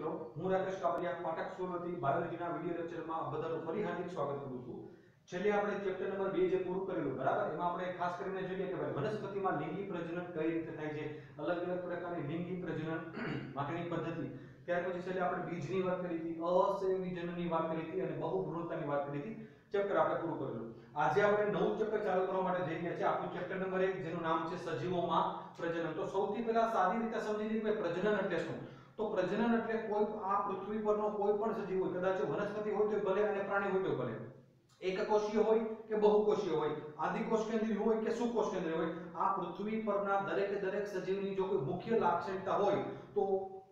મિત્રો, હું રાકેશ કાપડિયા પાઠક સ્કૂલમાંથી બાયોલોજીના વિડિયો લેક્ચરમાં બધાનું ફરી હાર્દિક સ્વાગત કરું છું. છેલ્લે આપણે ચેપ્ટર નંબર 2 જે પૂરું કરેલું બરાબર, એમાં આપણે ખાસ કરીને જોઈએ કે ભાઈ વનસ્પતિમાં લિંગી પ્રજનન કઈ રીતે થાય છે, અલગ અલગ પ્રકારની લિંગી પ્રજનન માટેની પદ્ધતિ. ત્યાર પછી છેલ્લે આપણે બીજની વાત કરી હતી, અસંયોજનની વાત કરી હતી અને બહુભ્રૂણતાની વાત કરી હતી. ચેપ્ટર આપણે પૂરું કરેલું. આજે આપણે નવું ચેપ્ટર ચાલુ કરવા માટે જઈ રહ્યા છીએ. આપણું ચેપ્ટર નંબર 1 જેનું નામ છે સજીવોમાં પ્રજનન. તો સૌથી પહેલા સાદી રીતે સમજી લઈએ કે પ્રજનન એટલે શું. તો પ્રજનન એટલે કોઈ આ પૃથ્વી પરનો કોઈ પણ સજીવ હોય, કદાચ વનસ્પતિ હોય તો ભલે અને પ્રાણી હોય તો ભલે, એકકોષીય હોય કે બહુકોષીય હોય, આદિકોષ કેન્દ્રીય હોય કે સુકોષ કેન્દ્રીય હોય, આ પૃથ્વી પરના દરેક સજીવની જો કોઈ મુખ્ય લાક્ષણિકતા હોય તો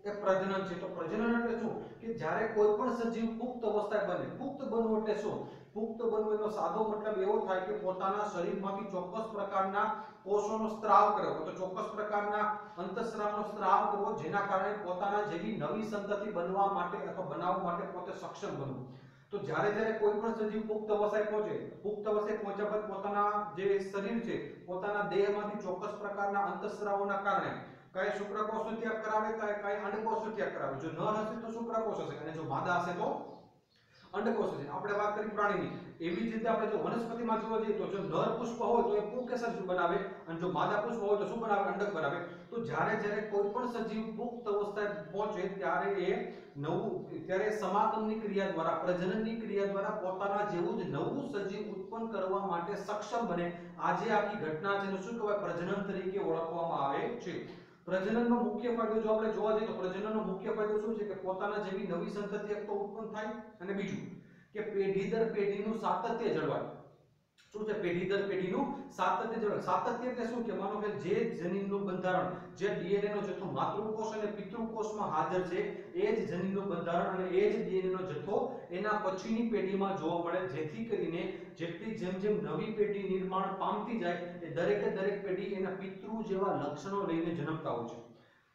એ પ્રજનન છે. તો પ્રજનન એટલે શું કે જ્યારે કોઈ પણ સજીવ પુખ્ત અવસ્થાએ બને. પુખ્ત બનવું એટલે શું? પુખ્ત બનવું એનો સાદો મતલબ એવો થાય કે પોતાના શરીરમાંથી ચોક્કસ પ્રકારના કોષોનો સ્ત્રાવ કરવો, તો ચોક્કસ પ્રકારના અંતઃસ્રાવનો સ્ત્રાવ કરવો, જેના કારણે પોતાના જેવી નવી સંતતિ બનવા માટે અથવા બનાવવા માટે પોતે સક્ષમ બનવું. તો જ્યારે કોઈ પણ સજીવ પુખ્ત અવસ્થાએ પહોંચે, પુખ્ત અવસ્થાએ પહોંચ્યા બાદ પોતાના જે શરીર છે, પોતાના દેહમાંથી ચોક્કસ પ્રકારના અંતઃસ્રાવોના કારણે કઈ શુક્રકોષનો ત્યાગ કરાવે, કઈ અંડકોષનો ત્યાગ કરાવે. જો નર હશે તો શુક્રકોષ હશે અને જો માદા હશે તો અંડકોષ હશે. આપણે વાત કરી પ્રાણીની, એવી જ રીતે આપણે જો વનસ્પતિમાં જોવા જઈએ તો જો નર પુષ્પ હોય તો એ પુંકેસર બનાવે અને જો માદા પુષ્પ હોય તો શું બનાવે? અંડક બનાવે. તો જ્યારે કોઈ પણ સજીવ પુખ્ત અવસ્થાએ પહોંચે ત્યારે સમાગમની ક્રિયા દ્વારા, પ્રજનનની ક્રિયા દ્વારા પોતાના જેવું જ નવું સજીવ ઉત્પન્ન કરવા માટે સક્ષમ બને. આજે આખી ઘટના છે એને શું કહેવાય? પ્રજનન તરીકે ઓળખવામાં આવે છે. પ્રજનનનો મુખ્ય ફાયદો જો આપણે જોવા જઈએ તો પ્રજનનનો મુખ્ય ફાયદો શું છે કે પોતાના જેવી નવી સંતતિ એક તો ઉત્પન્ન થાય અને બીજું કે પેઢી દર પેઢીનું સાતત્ય જળવાય. શું છે? પેઢી દર પેઢીનું સાતત્ય જળવાય. સાતત્ય એટલે શું કે માનો કે જે જનીનનું બંધારણ, જે ડીએનએ નો જથ્થો માતૃકોષ અને પિતૃકોષમાં હાજર છે, એ જ જનીનનું બંધારણ અને એ જ ડીએનએ નો જથ્થો એના પછીની પેઢીમાં જોવા મળે, જેથી કરીને જેટલી જેમ નવી પેઢી નિર્માણ પામતી જાય એ દરેક પેઢી એના પિતૃ જેવા લક્ષણો લઈને જન્મતા હોય છે.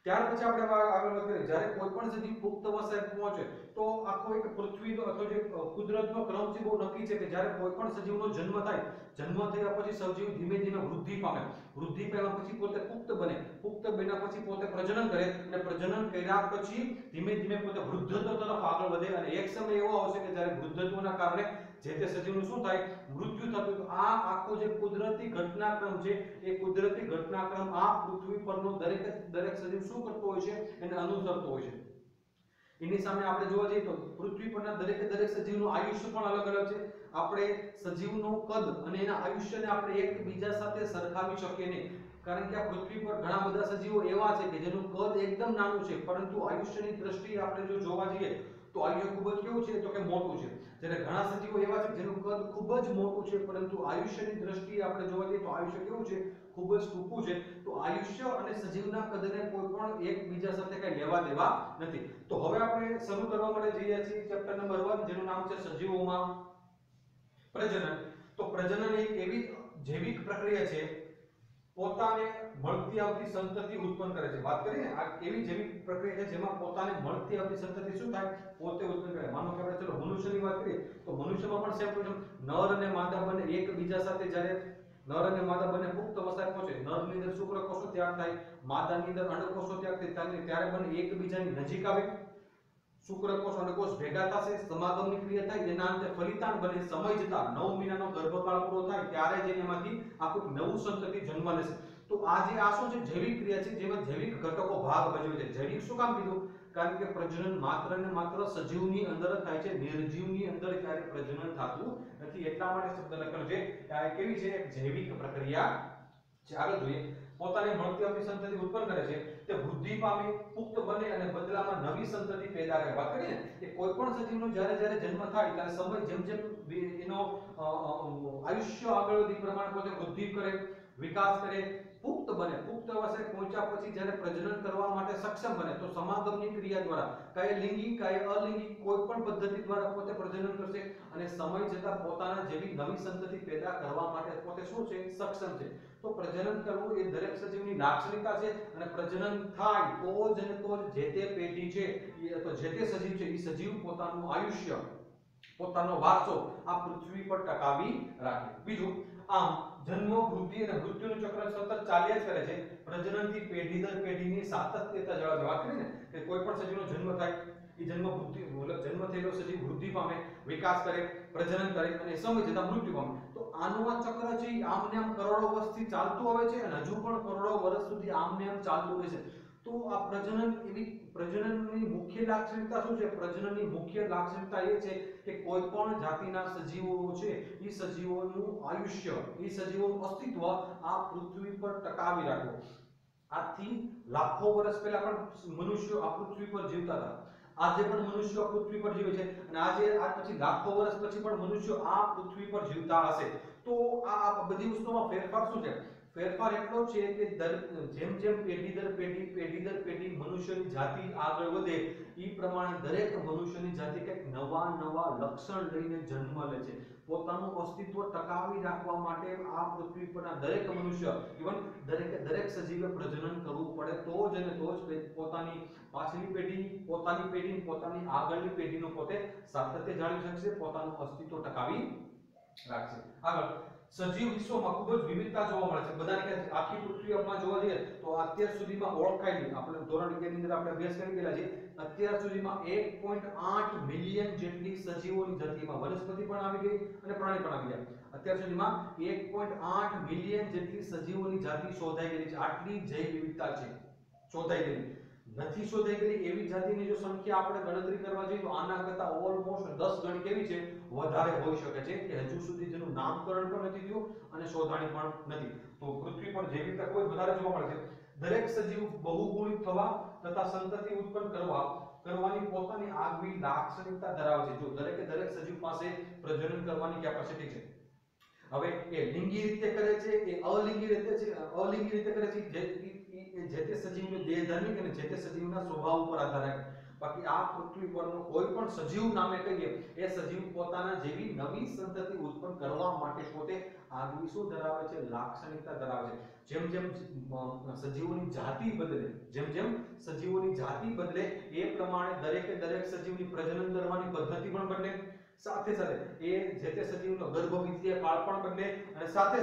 ત્યાર પછી આપણે આગળ વધીએ, જ્યારે કોઈ પણ સજીવ પુખ્ત અવસ્થાએ પહોંચે તો આખો એક પૃથ્વીનો અથવા જે કુદરતનો ક્રમ છે બહુ નક્કી છે કે જ્યારે કોઈ પણ સજીવનો જન્મ થાય, જન્મ થયા પછી સજીવ ધીમે ધીમે વૃદ્ધિ પામે. વૃદ્ધિ પામ્યા પછી પોતે પુખ્ત બને. પુખ્ત બન્યા પછી પોતે પ્રજનન કરે અને પ્રજનન કર્યા પછી ધીમે ધીમે પોતે વૃદ્ધત્વ તરફ આગળ વધે અને એક સમય એવો આવશે કે જ્યારે વૃદ્ધત્વના કારણે જે તે સજીવનું શું થાય? મૃત્યુ થતું. તો આ આખો જે કુદરતી ઘટનાક્રમ છે, એ કુદરતી ઘટનાક્રમ આ પૃથ્વી પરનો દરેક સજીવ શું કરતો હોય છે? એને અનુસરતો હોય છે. એની સામે આપણે જોવા જઈએ તો પૃથ્વી પરના દરેક સજીવનું આયુષ્ય પણ અલગ અલગ છે. આપણે સજીવનું કદ અને એના આયુષ્યને આપણે એકબીજા સાથે સરખાવી શકીએ નહીં, કારણ કે આ પૃથ્વી પર ઘણા બધા સજીવો એવા છે કે જેનું કદ એકદમ નાનું છે, પરંતુ આયુષ્યની દ્રષ્ટિએ આપણે જો જોવા જઈએ તો આયુષ્ય ખૂબ જ કેવું છે? તો કે મોટું છે. જ્યારે ઘણા સજીવો એવા છે જેનું કદ ખૂબ જ મોટું છે, પરંતુ આયુષ્યની દ્રષ્ટિએ આપણે જોવા જઈએ તો આયુષ્ય કેવું છે? ખૂબ જ ટૂંકું છે. તો આયુષ્ય અને સજીવના કદને કોઈ પણ એકબીજા સાથે કઈ લેવા દેવા નથી. તો હવે આપણે શરૂ કરવા માટે જઈ રહ્યા છીએ ચેપ્ટર નંબર 1 જેનું નામ છે સજીવોમાં પ્રજનન. તો પ્રજનન એક એવી જૈવિક પ્રક્રિયા છે, પોતાને મળતી આવતી સંતતિ ઉત્પન્ન કરે છે. વાત કરીએ આ એવી જૈવિક પ્રક્રિયા છે જેમાં પોતાને મળતી આવતી સંતતિ શું થાય? પોતે ઉત્પન્ન કરે. માનો કે આપણે ચલો મનુષ્યની વાત કરીએ તો મનુષ્યમાં પણ સેમ ટુ સેમ નર અને માદા બંને એકબીજા સાથે જ્યારે નર અને માદા બંને પુખ્ત અવસ્થાએ પહોંચે, નરની અંદર શુક્રકોષો ત્યાગ થાય, માદાની અંદર અંડકોષો ત્યાગ થાય, ત્યારે બંને એકબીજાની નજીક આવે, શુક્રકોષ અંડકોષ ભેગા થશે, સમાગમની ક્રિયા થાય, જેના અંતે ફલિતાંડ બને. સમય જતા 9 મહિનાનો ગર્ભકાળ પૂરો થાય ત્યારે જ એમાંથી આખું નવું સંતતિ જન્મ લેશે. તો આ શું છે? જૈવિક ક્રિયા છે, જેમાં જૈવિક ઘટકો ભાગ ભજવે છે. જૈવિક શું કામ કીધું? કારણ કે પ્રજનન માત્ર ને માત્ર સજીવની અંદર જ થાય છે, નિર્જીવની અંદર ક્યારે પ્રજનન થતું નથી. એટલા માટે શબ્દ લખેલો છે આ કેવી છે? એક જૈવિક પ્રક્રિયા છે. આગળ જોઈએ, પોતાને મળતી આવતી સંતતિ ઉત્પન્ન કરે છે, તે વૃદ્ધિ પામે, પુખ્ત બને અને બદલામાં નવી સંતતિ પેદા કરે. વાત કરીએ ને કે કોઈ પણ સજીવનો જ્યારે જન્મ થાય ત્યારે સમય જેમ એનો આયુષ્ય આગળ વધી પ્રમાણે પોતે વૃદ્ધિ કરે, વિકાસ કરે, પુખ્ત બને. પુખ્ત અવસ્થાએ પહોંચ્યા પછી જ્યારે પ્રજનન કરવા માટે સક્ષમ બને તો સમાગમની ક્રિયા દ્વારા કાય લિંગી કાય અલિંગી કોઈ પણ પદ્ધતિ દ્વારા પોતે પ્રજનન કરશે અને સમય જતાં પોતાના જેવી નવી સંતતિ પેદા કરવા માટે પોતે શું છે? સક્ષમ છે. તો પ્રજનન કરવું એ દરેક સજીવની લાક્ષણિકતા છે અને પ્રજનન થાય તો જ જે તે પેઢી છે અથવા જે તે સજીવ છે એ સજીવ પોતાનું આયુષ્ય, પોતાનો વારસો આ પૃથ્વી પર ટકાવી રાખે. બીજું, આમ જન્મ, વૃદ્ધિ અને મૃત્યુનું ચક્ર સતત ચાલ્યા જ કરે છે. પ્રજનનથી પેઢી દર પેઢીની સાતત્યતા જળવાય. વાત કરી ને કે કોઈ પણ સજીવનો જન્મ થાય, એ જન્મ વૃદ્ધિ મતલબ જન્મ થયેલો સજીવ વૃદ્ધિ પામે, વિકાસ કરે, પ્રજનન કરે અને સમય જતાં મૃત્યુ પામે. તો આનું આ ચક્ર છે એ આમને આમ કરોડો વર્ષથી ચાલતું આવે છે અને હજુ પણ કરોડો વર્ષ સુધી આમને આમ ચાલતું રહેશે. તો આ પ્રજનનની મુખ્ય લાક્ષણિકતા શું છે? પ્રજનનની મુખ્ય લાક્ષણિકતા એ છે કે કોઈ પણ જાતિના સજીવો છે એ સજીવોનું આયુષ્ય, એ સજીવોનું અસ્તિત્વ આ પૃથ્વી પર ટકાવી રાખવું. આજથી લાખો વર્ષ પહેલા પણ મનુષ્યો આ પૃથ્વી પર જીવતા હતા. આજે પણ મનુષ્યો પૃથ્વી પર જીવે છે અને આજ પછી લાખો વર્ષ પછી પણ મનુષ્યો આ પૃથ્વી પર જીવતા હશે. તો આ બધી વસ્તુમાં ફેરફાર શું છે? ફેરફાર એટલો છે કે જેમ જેમ પેઢી દર પેઢી મનુષ્યની જાતિ આગળ વધે એ પ્રમાણે દરેક મનુષ્યની જાતિ કંઈક નવા લક્ષણ લઈને જન્મ લે છે. પોતાનું અસ્તિત્વ ટકાવી રાખવા માટે આ પૃથ્વી પરના દરેક મનુષ્ય, ઇવન દરેક સજીવે પ્રજનન કરવું પડે તો જ પોતાની પાછલી પેઢી, પોતાની આગળની પેઢીનું પોતે સાતત્ય જાળવી શકશે, પોતાનું અસ્તિત્વ ટકાવી રાખશે. આગળ સજીવ વિશ્વમાં ખૂબ જ વિવિધતા જોવા મળે છે. બધાને કહે છે આખી પૃથ્વીમાં જોવા જઈએ તો અત્યાર સુધીમાં ઓળખાયેલી, આપણે ધોરણ 11 ની અંદર આપણે અભ્યાસ કરી ગયેલા છે, અત્યાર સુધીમાં 1.8 મિલિયન જેટલી સજીવોની જાતિમાં વનસ્પતિ પણ આવી ગઈ અને પ્રાણી પણ આવી ગયા. અત્યાર સુધીમાં 1.8 મિલિયન જેટલી સજીવોની જાતિ શોધાઈ ગઈ છે. આટલી જૈવ વિવિધતા છે શોધાઈ ગઈ. નથી શોધાઈ ગયેલી એવી જાતિની જો સંખ્યા આપણે ગણતરી કરવા જઈએ તો આના કરતા ઓલમોસ્ટ 10 ગણી કેવી છે વધારે હોઈ શકે છે કે હજુ સુધી જેનું નામકરણ પણ નથી થયું અને શોધાણી પણ નથી. તો પૃથ્વી પર જૈવિકતા કોઈ વધારે જોવા મળે છે. દરેક સજીવ બહુગુણિત થવા તથા સંતતિ ઉત્પન્ન કરવાની પોતાની આગવી લાક્ષણિકતા ધરાવે છે. જો દરેક સજીવ પાસે પ્રજનન કરવાની કેપેસિટી છે. હવે એ લિંગી રીતે કરે છે કે અલિંગી રીતે કરે છે, જે તે સજીવની દેહધાર્મિક અને જે તે સજીવના સ્વભાવ ઉપર આધાર રાખે. બાકી આ પૃથ્વી પરનો કોઈ પણ સજીવ નામે કહીએ એ સજીવ પોતાના જેવી નવી સંતતિ ઉત્પન્ન કરવા માટે પોતે આગવી શું ધરાવે છે? લાક્ષણિકતા ધરાવે છે. જેમ સજીવોની જાતિ બદલે એ પ્રમાણે દરેક સજીવની પ્રજનન કરવાની પદ્ધતિ પણ બદલે. સાથે એ જે તે સજીવનો ગર્ભવિદ્યા કાળ પણ બદલે અને સાથે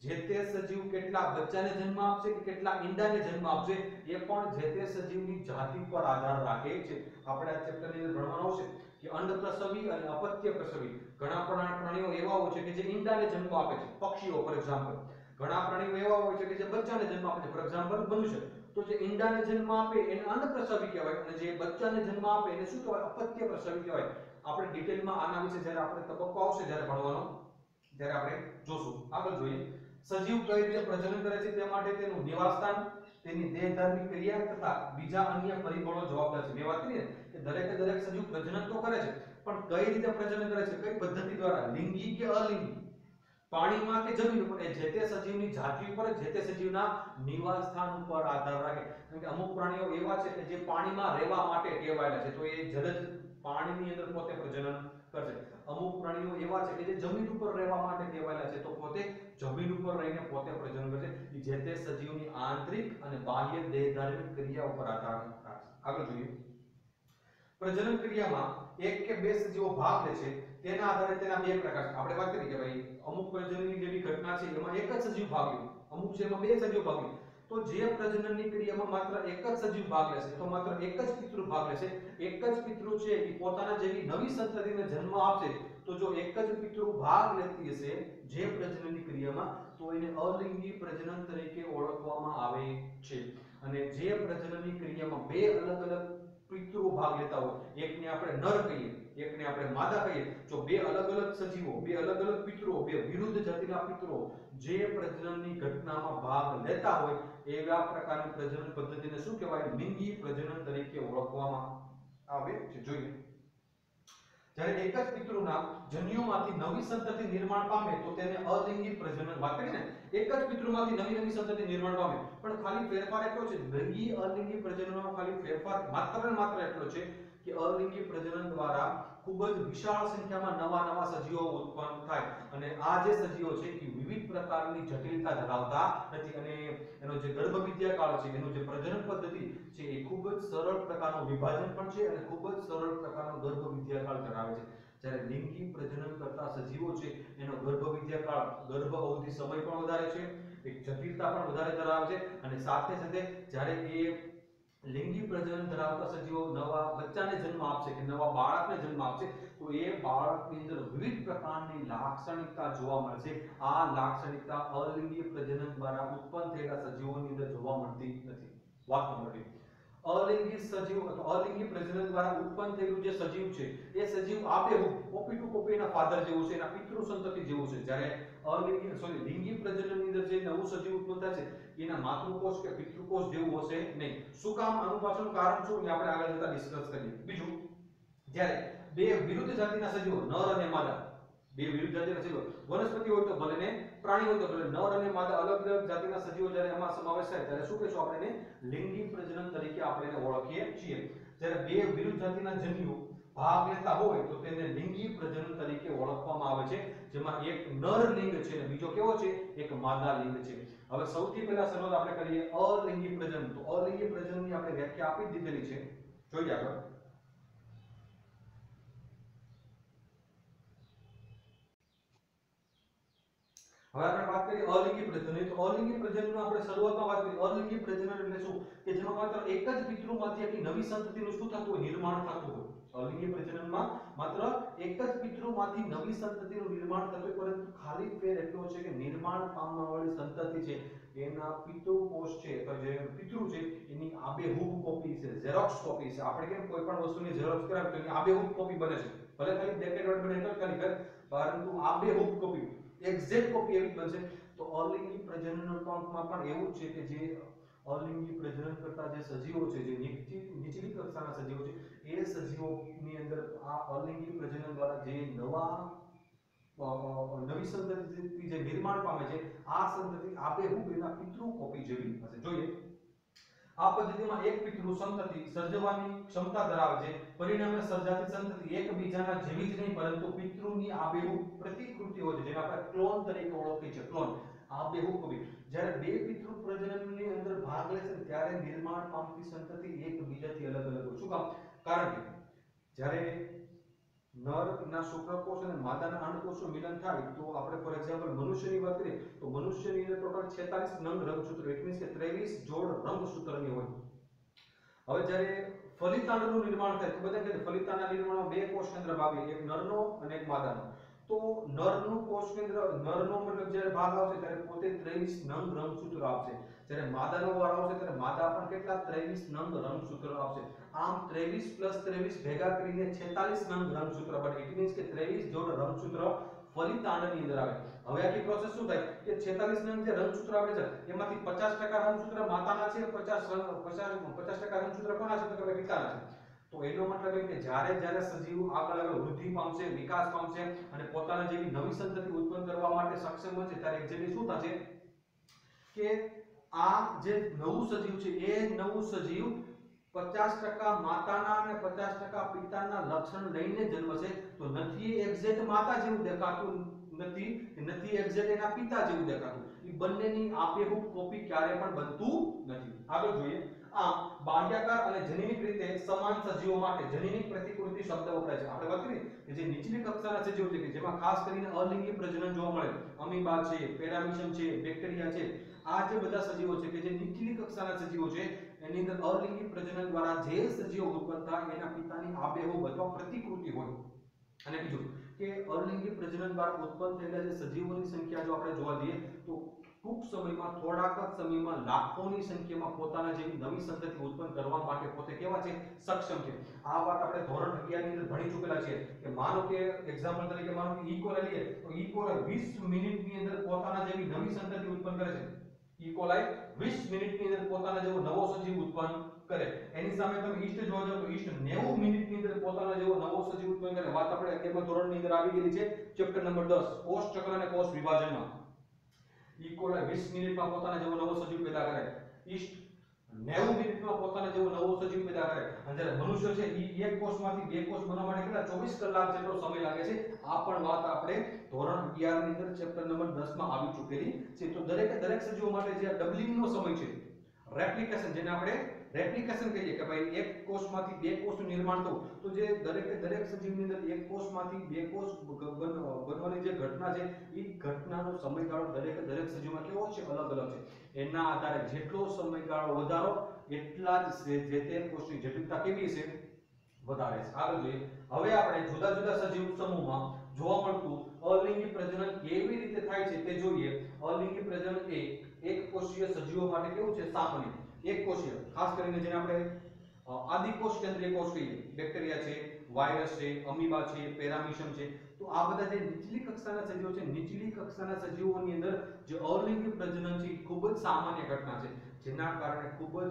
જે તે સજીવ કેટલા બચ્ચાને જન્મ આપશે કે કેટલા ઈંડાને જન્મ આપશે એ પણ જે તે સજીવની જાતિ પર આધાર રાખે છે. આપણે આ ચેપ્ટરની અંદર ભણવાનું આવશે કે અંડપ્રસવી અને અપત્ય પ્રસવી. ઘણા પ્રાણીઓ એવા હોય છે કે જે ઈંડાને જન્મ આપે છે, પક્ષીઓ ફોર એક્ઝામ્પલ. ઘણા પ્રાણીઓ એવા હોય છે કે જે બચ્ચાને જન્મ આપે છે, ફોર એક્ઝામ્પલ મનુષ્ય. તો જે ઈંડાને જન્મ આપે એને અંડપ્રસવી કહેવાય અને જે બચ્ચાને જન્મ આપે એને શું કહેવાય? અપત્ય પ્રસવી કહેવાય. આપણે ડિટેલમાં આના વિશે જ્યારે આપણે તબક્કો આવશે જ્યારે ભણવાનો ત્યારે આપણે જોશું. આગળ જોઈએ સજીવ કઈ રીતે પ્રજનન કરે છે તે માટે તેનું નિવાસસ્થાન, તેની દેહધાર્મિક ક્રિયા તથા બીજા અન્ય પરિબળો જવાબદાર છે. મેં વાત કરી ને કે દરેક સજીવ પ્રજનન તો કરે છે પણ કઈ રીતે પ્રજનન કરે છે, કઈ પદ્ધતિ દ્વારા, લિંગી કે અલિંગી, પાણીમાં કે જમીન ઉપર, એ જે તે સજીવની જાતિ ઉપર, જે તે સજીવના નિવાસસ્થાન ઉપર આધાર રાખે. કારણ કે અમુક પ્રાણીઓ એવા છે કે જે પાણીમાં રહેવા માટે ટેવાયેલા છે તો એ જલજ પાણીની અંદર પોતે પ્રજનન કરશે. અમુક પ્રાણીઓ એવા છે કે જે જમીન ઉપર રહેવા માટે ટેવાયેલા છે તો પોતે જમીન ઉપર રહીને પોતે પ્રજનન કરશે. જે તે સજીવની આંતરિક અને બાહ્ય દેહધાર્મિક ક્રિયા ઉપર આધાર રાખશે. આગળ જોઈએ પ્રજનન ક્રિયામાં એક કે બે સજીવો ભાગ લે છે તેના આધારે તેના બે પ્રકાર છે. આપણે વાત કરી કે ભાઈ અમુક પ્રજનનની જેવી ઘટના છે એમાં એક જ સજીવ ભાગ લે, અમુક છે એમાં બે સજીવ ભાગ લે. તો જે પ્રજનનની ક્રિયામાં માત્ર એક જ સજીવ ભાગ લેશે તો માત્ર એક જ પિતૃ ભાગ લેશે. એક જ પિતૃ છે એ પોતાના જેવી નવી સંતતિને જન્મ આપશે. તો જો એક જ પિતૃ ભાગ લેતી હશે જે પ્રજનનની ક્રિયામાં તો એને અલિંગી પ્રજનન તરીકે ઓળખવામાં આવે છે. અને જે પ્રજનનની ક્રિયામાં બે અલગ પિતૃ ભાગ લેતા હોય, એકને આપણે નર કહીએ, એકને આપણે માદા કહીએ, જો બે અલગ સજીવો, બે અલગ પિતૃઓ, બે વિરુદ્ધ જાતિના પિતૃઓ જે પ્રજનનની ઘટનામાં ભાગ લેતા હોય એવા પ્રકારની પ્રજનન પદ્ધતિને શું કહેવાય? લિંગી પ્રજનન તરીકે ઓળખવામાં આવે છે. જોઈએ જ્યારે એક જ પિતૃના જન્યુમાંથી નવી સંતતિ નિર્માણ પામે તો તેને અલિંગી પ્રજનન. વાત કરીને એક જ પિતૃમાંથી નવી સંતતિ નિર્માણ પામે પણ ખાલી ફેરફાર એટલો છે, લિંગી અલિંગી પ્રજનનમાં ખાલી ફેરફાર માત્ર એટલો છે કે અલિંગી પ્રજનન દ્વારા ખૂબ જ વિશાળ સંખ્યામાં નવા સજીવો ઉત્પન્ન થાય અને આ જે સજીવો છે એ વિવિધ પ્રકારની જટિલતા ધરાવતા નથી અને એનો જે ગર્ભવિદ્યા કાળ છે, એનું જે પ્રજનન પદ્ધતિ છે એ ખૂબ જ સરળ પ્રકારનું વિભાજન પણ છે અને ખૂબ જ સરળ પ્રકારનો ગર્ભવિદ્યા કાળ ધરાવે છે. જ્યારે લિંગી પ્રજનન કરતા સજીવો છે એનો ગર્ભવિદ્યાકાળ ગર્ભ અવધિ સમય પણ વધારે છે, એક જટિલતા પણ વધારે ધરાવે છે, અને સાથે સાથે જ્યારે એ લિંગી પ્રજનન ધરાવતા સજીવો નવા બચ્ચાને જન્મ આપશે કે નવા બાળકને જન્મ આપશે તો એ બાળકની અંદર વિવિધ પ્રકારની લાક્ષણિકતા જોવા મળશે. આ લાક્ષણિકતા અલિંગી પ્રજનન દ્વારા ઉત્પન્ન થયેલા સજીવોની અંદર જોવા મળતી નથી. વાત નંબર 2, અલિંગી સજીવ અથવા અલિંગી પ્રજનન દ્વારા ઉત્પન્ન થયેલું જે સજીવ છે એ સજીવ આબેહૂબ કોપી ટુ કોપી એના ફાધર જેવું છે, એના પિતૃ સંતતિ જેવું છે. જ્યારે લિંગી પ્રજનનની અંદર જે નવું સજીવ ઉત્પન્ન થાય છે એના માતૃકોષ કે પિતૃકોષ જેવું હશે નહીં. શું કામ? આનું પાછળનું કારણ શું એ આપણે આગળ જતા ડિસ્કસ કરીએ. બીજું, જ્યારે બે વિરુદ્ધ જાતિના સજીવો નર અને માદા, બે વિરુદ્ધ જાતિના સજીવો, વનસ્પતિ હોય તો ભલે ને પ્રાણી હોય તો ભલે, નર અને માદા અલગ અલગ જાતિના સજીવો જ્યારે એમાં સમાવેશ થાય ત્યારે શું કહેશું આપણે એને? લિંગી પ્રજનન તરીકે આપણે એને ઓળખીએ છીએ. જ્યારે બે વિરુદ્ધ જાતિના જન્યુઓ ભાગ લેતા હોય તો તેને લિંગી પ્રજનન તરીકે ઓળખવામાં આવે છે, જેમાં એક નર લિંગ છે અને બીજો કેવો છે? એક માદા લિંગ છે. હવે સૌથી પહેલા શરૂઆત આપણે કરીએ અલિંગી પ્રજનન. તો અલિંગી પ્રજનનની આપણે વ્યાખ્યા આપી દીધેલી છે, જોઈએ આગળ. હવે આપણે વાત કરીએ અલિંગી પ્રજનન. તો અલિંગી પ્રજનનનો આપણે શરૂઆતમાં વાત કરી. અલિંગી પ્રજનન એટલે શું? કે જેમાં માત્ર એક જ પિતૃમાંથી આખી નવી સંતતિનું શું થતું હોય? નિર્માણ થતું હોય. અલિંગી પ્રજનનમાં માત્ર એક જ પિતૃમાંથી નવી સંતતિનું નિર્માણ થતું હોય, પરંતુ ખાલી ફેર એટલો છે કે નિર્માણ પામવાવાળી સંતતિ છે એના પિતૃકોષ છે અથવા જે પિતૃ છે એની આબેહૂબ કોપી છે, ઝેરોક્સ કોપી છે. આપણે કેમ કોઈ પણ વસ્તુની ઝેરોક્સ કરાવીએ તો એની આબેહૂબ કોપી બને છે, ભલે ખાલી બ્લેક એન્ડ વ્હાઇટ બને તો ખાલી ફેર, પરંતુ આબેહૂબ કોપી એક્ઝેક્ટ કોપી એવી બનશે. તો અલિંગી પ્રજનનના ટર્મમાં પણ એવું છે કે જે અલિંગી પ્રજનન કરતા જે સજીવો છે, જે નીચલી કક્ષાના સજીવો છે, એ સજીવોની અંદર આ અલિંગી પ્રજનન દ્વારા જે નવી સંતતિ જે નિર્માણ પામે છે, આ સંતતિ આબેહૂબ એના પિતૃ કોપી જેવી હશે. જોઈએ, આ પદ્ધતિમાં એક પિતૃ સંતતિ સર્જવાની ક્ષમતા ધરાવે છે. પરિણામે સર્જાતી સંતતિ એકબીજાના જેવી જ નહીં પરંતુ પિતૃની આબેહૂબ પ્રતિકૃતિ હોય છે, જેને આપણે ક્લોન તરીકે ઓળખીએ છીએ. ક્લોન, આબેહૂબ કોપી. જ્યારે બે પિતૃ પ્રજનનની અંદર ભાગ લે છે ત્યારે નિર્માણ પામતી સંતતિ એકબીજાથી અલગ અલગ હોય. શું કામ? કારણ કે જ્યારે નરના શુક્રકોષ અને માદાના અંડકોષનું મિલન થાય તો આપણે ફોર એક્ઝામ્પલ મનુષ્યની વાત કરીએ તો મનુષ્યની અંદર ટોટલ 46 નંગ રંગસૂત્ર, ઇટ મીન્સ કે 23 જોડ રંગસૂત્રની હોય. હવે જ્યારે ફલિતાંડનું નિર્માણ થાય તો બધા કહે ફલિતાંડના નિર્માણમાં બે કોષ કેન્દ્ર ભાગ લે, એક નરનો અને એક માદાનો. તો નરનું કોષ કેન્દ્ર, નરનો મતલબ જ્યારે ભાગ આવશે ત્યારે પોતે 23 નંગ રંગસૂત્ર આપશે. જ્યારે માદાનો વારો આવશે ત્યારે માદા પણ કેટલા? 23 નંગ રંગસૂત્ર આપશે. આમ 23 + 23 ભેગા કરીને 46 નંગ રંગસૂત્ર બને. ઇટ મીન્સ કે 23 જોડ રંગસૂત્ર ફલિતાંડની અંદર આવે. હવે આખી પ્રોસેસ શું થાય કે 46 નંગ જે રંગસૂત્ર આવે છે એમાંથી 50% રંગસૂત્ર માતાના છે, 50% રંગસૂત્ર કોના છે? તો કે પિતાના છે. તો એનો મતલબ એ કે જ્યારે જ્યારે સજીવ આગળ આગળ વૃદ્ધિ પામશે, વિકાસ પામશે અને પોતાના જેવી નવી સંતતિ ઉત્પન્ન કરવા માટે સક્ષમ બનશે ત્યારે એક્ઝેક્ટલી શું થશે કે આ જે નવું સજીવ છે એ નવું સજીવ 50% માતાના અને 50% પિતાના લક્ષણ લઈને જન્મશે. તો નથી એક્ઝેક્ટ માતા જેવું દેખાતું, નથી એક્ઝેક્ટ એના પિતા જેવું દેખાતું. એ બંનેની આબેહૂબ કોપી ક્યારે પણ બનતું નથી. આગળ જોઈએ, આમ બાહ્યાકાર અને જનીનિક રીતે સમાન સજીવો માટે જનીનિક પ્રતિકૃતિ શબ્દ વપરાય છે. આપણે વાત કરીએ કે જે નીચલી કક્ષાના સજીવો છે કે જેમાં ખાસ કરીને અલિંગી પ્રજનન જોવા મળે, અમીબા છે, પેરામીશિયમ છે, બેક્ટેરિયા છે, આ જે બધા સજીવો છે કે જે નીચલી કક્ષાના સજીવો છે એની અંદર અલિંગી પ્રજનન દ્વારા જે સજીવો ઉત્પન્ન થાય એના પિતાની આબેહૂબ અથવા પ્રતિકૃતિ હોય. અને બીજું કે અલિંગી પ્રજનન દ્વારા ઉત્પન્ન થયેલા જે સજીવોની સંખ્યા જો આપણે જોવા જઈએ તો ટૂંક સમયમાં, થોડાક જ સમયમાં લાખોની સંખ્યામાં પોતાના જેવી નવી સંતતિ ઉત્પન્ન કરવા માટે પોતે કેવા છે? સક્ષમ છે. આ વાત આપણે ધોરણ 11 ની અંદર ભણી ચૂકેલા છીએ કે માનો કે એક્ઝામ્પલ તરીકે માનો કે ઈકોલાઈ લઈએ તો ઈકોલાઈ 20 મિનિટની અંદર પોતાના જેવી નવી સંતતિ ઉત્પન્ન કરે છે. ઈકોલાઈ 20 મિનિટની અંદર પોતાના જેવો નવો સજીવ ઉત્પન્ન કરે. એની સામે તમે ઈસ્ટ જોવા જાવ તો ઈસ્ટ 90 મિનિટની અંદર પોતાના જેવો નવો સજીવ ઉત્પન્ન કરે. વાત આપણે 11મા ધોરણની અંદર આવી ગયેલી છે, ચેપ્ટર નંબર 10 કોષ ચક્ર અને કોષ વિભાજનમાં. ઈકોલાઈ 20 મિનિટમાં પોતાના જેવો નવો સજીવ પેદા કરે. ઈસ્ટ 90 મિનિટમાં પોતાના જેવો નવો સજીવ પેદા કરે. અને જ્યારે મનુષ્ય છે એ એક કોષમાંથી બે કોષ બનવા માટે કેટલા 24 કલાક જેટલો સમય લાગે છે. આ પણ વાત આપણે ધોરણ 11 ની અંદર ચેપ્ટર નંબર 10 માં આવી ચૂકેલી છે. તો દરેક સજીવો માટે જે ડબલિંગ નો સમય છે, રેપ્લિકેશન જેને આપણે રેપ્લિકેશન કહીએ કે ભાઈ એક કોષમાંથી બે કોષનું નિર્માણ થવું, તો જે દરેક સજીવની અંદર એક કોષમાંથી બે કોષ બનવાની જે ઘટના છે એ ઘટનાનો સમયગાળો દરેક સજીવમાં કેવો છે, અલગ અલગ છે. એના આધારે જેટલો સમયગાળો વધારો એટલા જ જે તે કોષની જટિલતા કેવી છે, વધારે છે. આગળ જોઈએ. હવે આપણે જુદા જુદા સજીવ સમૂહમાં જોવા મળતું અલિંગી પ્રજનન કેવી રીતે થાય છે તે જોઈએ. અલિંગી પ્રજનન એ એક કોષીય સજીવો માટે કેવું છે, સામાન્ય. એક કોષીય, ખાસ કરીને જેને આપણે આદિકોષ કેન્દ્રીય કોષ કહીએ, બેક્ટેરિયા છે, વાયરસ છે, અમીબા છે, પેરામીશિયમ છે, તો આ બધા જે નીચલી કક્ષાના સજીવો છે, નીચલી કક્ષાના સજીવોની અંદર જે અલિંગી પ્રજનન છે ખૂબ જ સામાન્ય ઘટના છે, જેના કારણે ખૂબ જ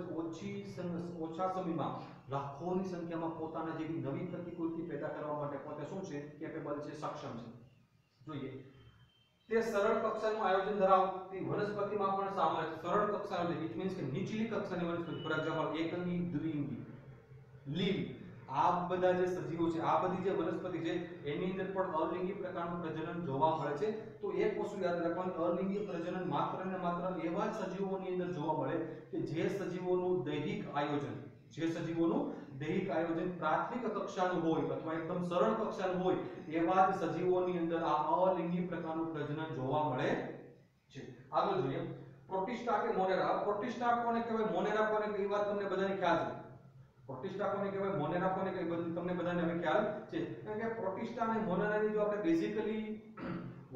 ઓછા સમયમાં લાખોની સંખ્યામાં પોતાના જેવી નવી પ્રતિકૃતિ પેદા કરવા માટે પોતે શું છે, કેપેબલ છે, સક્ષમ છે. જોઈએ. તે સરળ કક્ષાનું આયોજન ધરાવતી વનસ્પતિમાં પણ સામાન્ય સરળ કક્ષાનો ઇટ મીન્સ કે નીચલી કક્ષાની વનસ્પતિ, ફોર એક્ઝામ્પલ એકંગી, દ્વિઅંગી, લીલ, આ બધા જે સજીવો છે, આ બધી જે વનસ્પતિ છે એની અંદર પણ અલિંગી પ્રકારનું પ્રજનન જોવા મળે છે. તો એક વસ્તુ યાદ રાખવાની, અલિંગી પ્રજનન માત્ર ને માત્ર એવા સજીવોની અંદર જોવા મળે કે જે સજીવોનું દૈહિક આયોજન પ્રાથમિક કક્ષાનું હોય અથવા એકદમ સરળ કક્ષાનું હોય, એવા જ સજીવોની અંદર આ અલિંગી પ્રકારનું પ્રજનન જોવા મળે છે. આગળ જોઈએ. પ્રોટિસ્ટા કે મોનેરા. પ્રોટિસ્ટા કોને કહેવાય, મોનેરા કોને કહેવાય, એ વાત તમને બધાને ખ્યાલ છે. પ્રોટિસ્ટા કોને કહેવાય, મોનેરા કોને કહેવાય, તમને બધાને હવે ખ્યાલ છે. કારણ કે પ્રોટિસ્ટા અને મોનેરાની જો આપણે બેઝિકલી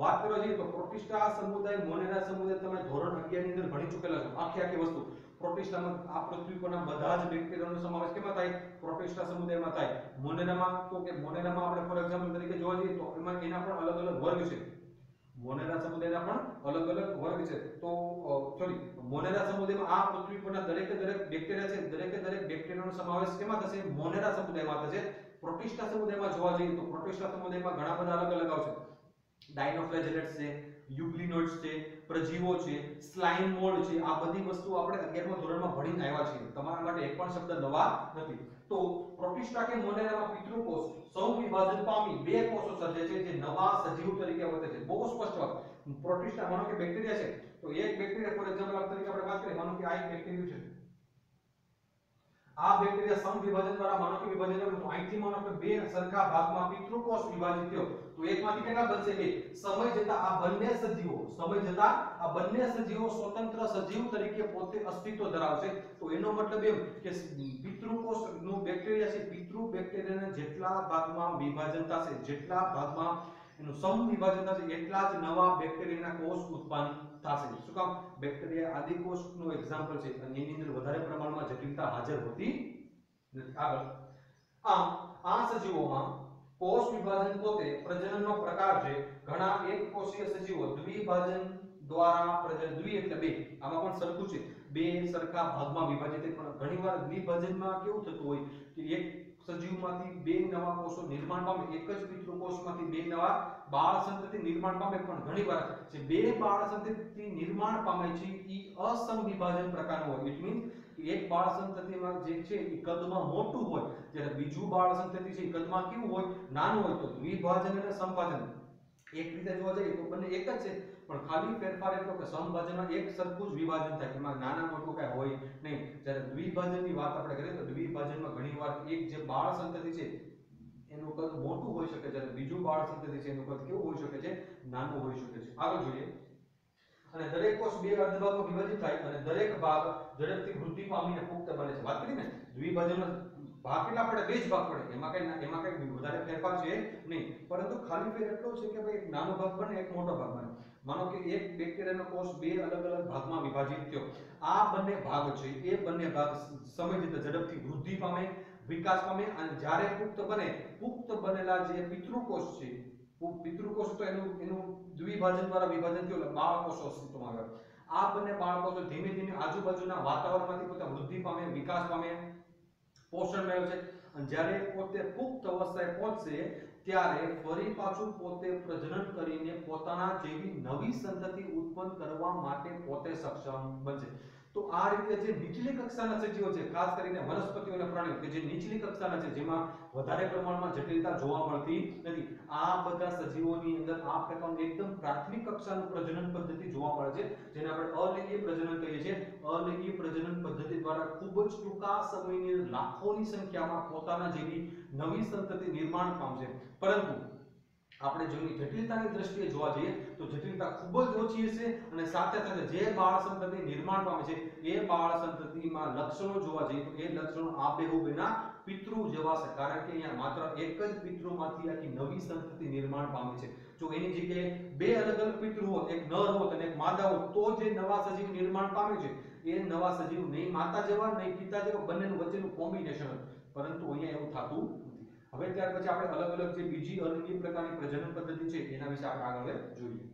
વાત કરવા જઈએ તો પ્રોટિસ્ટા સમુદાય, મોનેરા સમુદાય તમે ધોરણ 11 ની અંદર ભણી ચૂકેલા છો. આખી વસ્તુ પ્રોટિસ્ટામાં આ પૃથ્વી પરના બધા જ બેક્ટેરિયાનો સમાવેશ કેમાં થાય, પ્રોટિસ્ટા સમુદાયમાં થાય. મોનેરામાં તો કે મોનેરામાં આપણે ફોર એક્ઝામ્પલ તરીકે જોવા જઈએ તો એમાં એના પણ અલગ અલગ વર્ગ છે. મોનેરા સમુદાયના પણ અલગ અલગ વર્ગ છે. તો સોરી, મોનેરા સમુદાયમાં આ પૃથ્વી પરના દરેક બેક્ટેરિયા છે, દરેક બેક્ટેરિયાનો સમાવેશ કેમાં થશે, મોનેરા સમુદાયમાં થશે. પ્રોટિસ્ટા સમુદાયમાં જોવા જઈએ તો પ્રોટિસ્ટા સમુદાયમાં ઘણા બધા અલગ અલગ આવશે. ડાયનોફ્લેજેલેટ્સ છે, યુગ્લિનોઇડ્સ છે, પ્રજીવો છે, સ્લાઇમ મોલ્ડ છે. આ બધી વસ્તુ આપણે 11મા ધોરણમાં ભણીને આવ્યા છીએ. તમારા માટે એક પણ શબ્દ નવા નથી. તો પ્રોટિસ્ટા કે મોનેરામાં પિતૃકોષ સંવિભાજન પામી બે કોષો સર્જે છે જે નવા સજીવ તરીકે વર્તે છે. બહુ સ્પષ્ટ વાત. પ્રોટિસ્ટા માનો કે બેક્ટેરિયા છે, તો એક બેક્ટેરિયા ફોર એક્ઝામ્પલ તરીકે આપણે વાત કરીએ, માનો કે આ એક બેક્ટેરિયા છે. આ બેક્ટેરિયા સમવિભાજન દ્વારા માનો કે વિભાજન કર્યું તો અહીંથી માનો કે બે સરખા ભાગમાં પિતૃકોષ વિભાજિત થયો, તો એકમાંથી કેટલા બનશે, બે. સમય જતા આ બંને સજીવો સ્વતંત્ર સજીવ તરીકે પોતે અસ્તિત્વ ધરાવશે. તો એનો મતલબ એમ કે પિતૃકોષનું બેક્ટેરિયા છે, પિતૃ બેક્ટેરિયાના જેટલા ભાગમાં વિભાજન થશે, જેટલા ભાગમાં એનું સમવિભાજન થશે, એટલા જ નવા બેક્ટેરિયાના કોષ ઉત્પન્ન થશે. શું કામ, બેક્ટેરિયા આદિકોષનું એક્ઝામ્પલ છે અને એની અંદર વધારે પ્રમાણમાં જટિલતા હાજર હોતી નથી. આગળ. આમ આ સજીવોમાં કોષ વિભાજન પોતે પ્રજનનનો પ્રકાર છે. ઘણા એક કોષીય સજીવો દ્વિભાજન દ્વારા પ્રજનન, દ્વિ એટલે બે, આમાં પણ સરખું છે, બે સરખા ભાગમાં વિભાજિત થાય. પણ ઘણીવાર દ્વિભાજનમાં કેવું થતું હોય કે એક સજીવમાંથી બે નવા કોષો નિર્માણ પામે, એક જ પિતૃકોષમાંથી બે નવા બાળ સંતતિ નિર્માણ પામે. પણ ઘણીવાર જે બે બાળ સંતતિ નિર્માણ પામે છે એ અસમવિભાજન પ્રકારનું હોય. ઇટ મીન્સ એક બાળ સંતતિમાં જે છે એ કદમાં મોટું હોય, જ્યારે બીજું બાળ સંતતિ છે એ કદમાં કેવું હોય, નાનું હોય. તો દ્વિભાજન અને સમભાજન એક રીતે જોવા જઈએ તો બંને એક જ છે, પણ ખાલી ફેરફાર એટલો કે સમભાજનમાં એક સરખું જ વિભાજન થાય, એમાં નાના મોટું કઈ હોય નહીં. જ્યારે દ્વિભાજનની વાત આપણે કરીએ તો દ્વિભાજનમાં ઘણીવાર એક જે બાળ સંતતિ છે એનું કદ મોટું હોઈ શકે, જ્યારે બીજું બાળ સંતતિ છે એનું કદ કેવું હોઈ શકે છે, નાનું હોઈ શકે છે. આગળ જોઈએ. અને દરેક કોષ બે અર્ધભાગમાં વિભાજિત થાય અને દરેક ભાગ ઝડપથી વૃદ્ધિ પામીને પુખ્ત બને છે. વાત કરીને દ્વિભાજનમાં ભાગ કેટલા પડે, બે જ ભાગ પડે, એમાં કઈ વધારે ફેરફાર છે નહીં, પરંતુ ખાલી ફેર એટલો છે કે ભાઈ એક નાનો ભાગ બને, એક મોટો ભાગ બને. માનો કે એક બેક્ટેરિયાનો કોષ બે અલગ અલગ ભાગમાં વિભાજિત થયો. આ બંને ભાગ છે એ બંને ભાગ સમય જતા ઝડપથી વૃદ્ધિ પામે, વિકાસ પામે અને જ્યારે પુખ્ત બને, પુખ્ત બનેલા જે પિતૃકોષ છે, પિતૃકોષ તો એનું દ્વિભાજન દ્વારા વિભાજન થયું એટલે બાળકોષો અસ્તિત્વમાં આવ્યા. આ બંને બાળકોષો ધીમે ધીમે આજુબાજુના વાતાવરણમાંથી પોતે વૃદ્ધિ પામે, વિકાસ પામે, પોષણ મેળવશે અને જ્યારે પોતે પુખ્ત અવસ્થાએ પહોંચશે ત્યારે ફરી પાછું પોતે પ્રજનન કરીને પોતાના જેવી નવી સંતતિ ઉત્પન્ન કરવા માટે પોતે સક્ષમ બનશે. તો આ રીતે જે નીચલી કક્ષાના સજીવો છે, ખાસ કરીને વનસ્પતિઓ અને પ્રાણીઓ કે જે નીચલી કક્ષાના છે, જેમાં વધારે પ્રમાણમાં જટિલતા જોવા મળતી નથી, આ બધા સજીવોની અંદર આ પ્રકારનું એકદમ પ્રાથમિક કક્ષાનું પ્રજનન પદ્ધતિ જોવા મળે છે, જેને આપણે અલિંગી પ્રજનન કહીએ છીએ. અલિંગી પ્રજનન પદ્ધતિ દ્વારા ખૂબ જ ટૂંકા સમયની લાખોની સંખ્યામાં પોતાના જેવી નવી સંતતિ નિર્માણ પામશે, પરંતુ આપણે જોની જટિલતાની દ્રષ્ટિએ જોવા જઈએ તો જટિલતા ખૂબ જ ઓછી હશે અને સાથે સાથે જે બાળ સંતતિ નિર્માણ પામે છે એ બાળ સંતતિમાં લક્ષણો જોવા જઈએ તો એ લક્ષણો આબેહૂબ એના પિતૃ જેવા છે, કારણ કે અહીંયા માત્ર એક જ પિતૃમાંથી આખી નવી સંતતિ નિર્માણ પામે છે। જો એની જગ્યાએ બે અલગ અલગ પિતૃ હોત, એક નર હોત અને એક માદા હોત, તો જે નવા સજીવ નિર્માણ પામે છે એ નવા સજીવ નહીં માતા જેવા નહીં પિતા જેવા, બંનેનું વચ્ચેનું કોમ્બિનેશન હોય, પરંતુ અહીંયા એવું થતું નથી। હવે ત્યાર પછી આપણે અલગ અલગ જે બીજી અલિંગી પ્રકારની પ્રજનન પદ્ધતિ છે એના વિશે આપણે આગળ જોઈએ।